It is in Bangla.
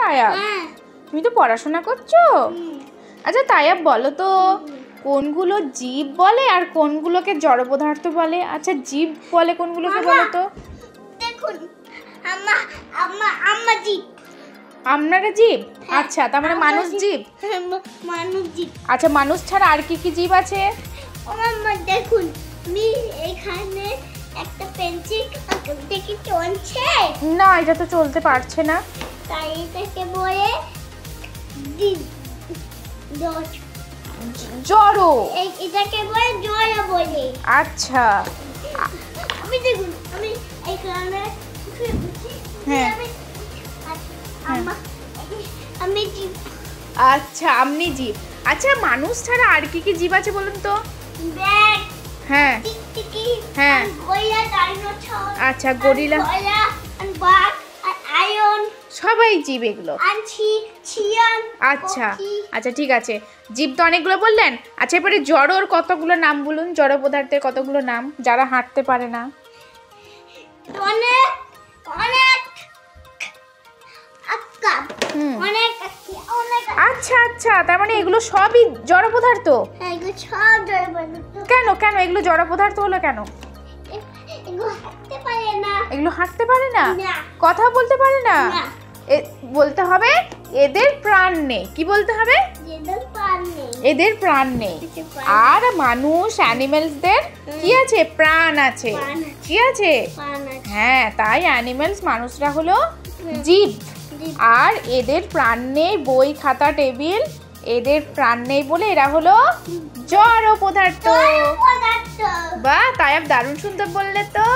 তায়াব? তুমি তো পড়াশোনা করছো। আচ্ছা তায়াব বলো তো কোনগুলো জীব বলে আর কোনগুলোকে জড় পদার্থ বলে? আচ্ছা জীব বলে কোনগুলোকে বলো তো? দেখুন আমরা জীব। আপনারা জীব? আচ্ছা তার মানে মানুষ জীব। মানুষ জীব। আচ্ছা মানুষ ছাড়া আর কি কি জীব আছে? দেখুন আমি এখানে একটা পেন্সিল দেখি চলছে না, এটা তো চলতে পারছে না। তাই এটাকে বলে জড়। এটাকে বলে জড় বলে। আচ্ছা আমি দেখুন আমি এখানে হ্যাঁ আমি জীব। আচ্ছা আপনি জীব। আচ্ছা মানুষ ছাড়া আর কি কি জীব আছে বলুন তো? ব্যাগ, হ্যাঁ টিকটিকি, হ্যাঁ গরিলা, ডাইনোসর, আচ্ছা গরিলা, বাঘ, আয়ন, সবাই জীব এগুলো। চিয়ান। আচ্ছা আচ্ছা ঠিক আছে, জীব তো অনেকগুলো বললেন। আচ্ছা এবারে জড়র কতগুলো নাম বলুন, জড় পদার্থের কতগুলো নাম যারা হাঁটতে পারে না? অনেক অনেক অনেক। আচ্ছা আচ্ছা তার মানে এগুলো সবই জড় পদার্থ? এগুলো সব জড় পদার্থ। কেন কেন এগুলো জড় পদার্থ হলো কেন? এগুলো হাঁটতে পারে না। এগুলো হাঁটতে পারে না, না। কথা বলতে পারে না। বলতে হবে এদের প্রাণ নেই। কি বলতে হবে? এদের প্রাণ নেই। আর মানুষ অ্যানিমেলসদের কি আছে? প্রাণ আছে। কি আছে? হ্যাঁ তাই অ্যানিমেলস মানুষরা হলো জীব। আর এদের প্রাণ নেই, বই খাতা টেবিল এদের প্রাণ নেই বলে এরা হলো জড় পদার্থ। বাহ তাই দারুণ সুন্দর বললে তো।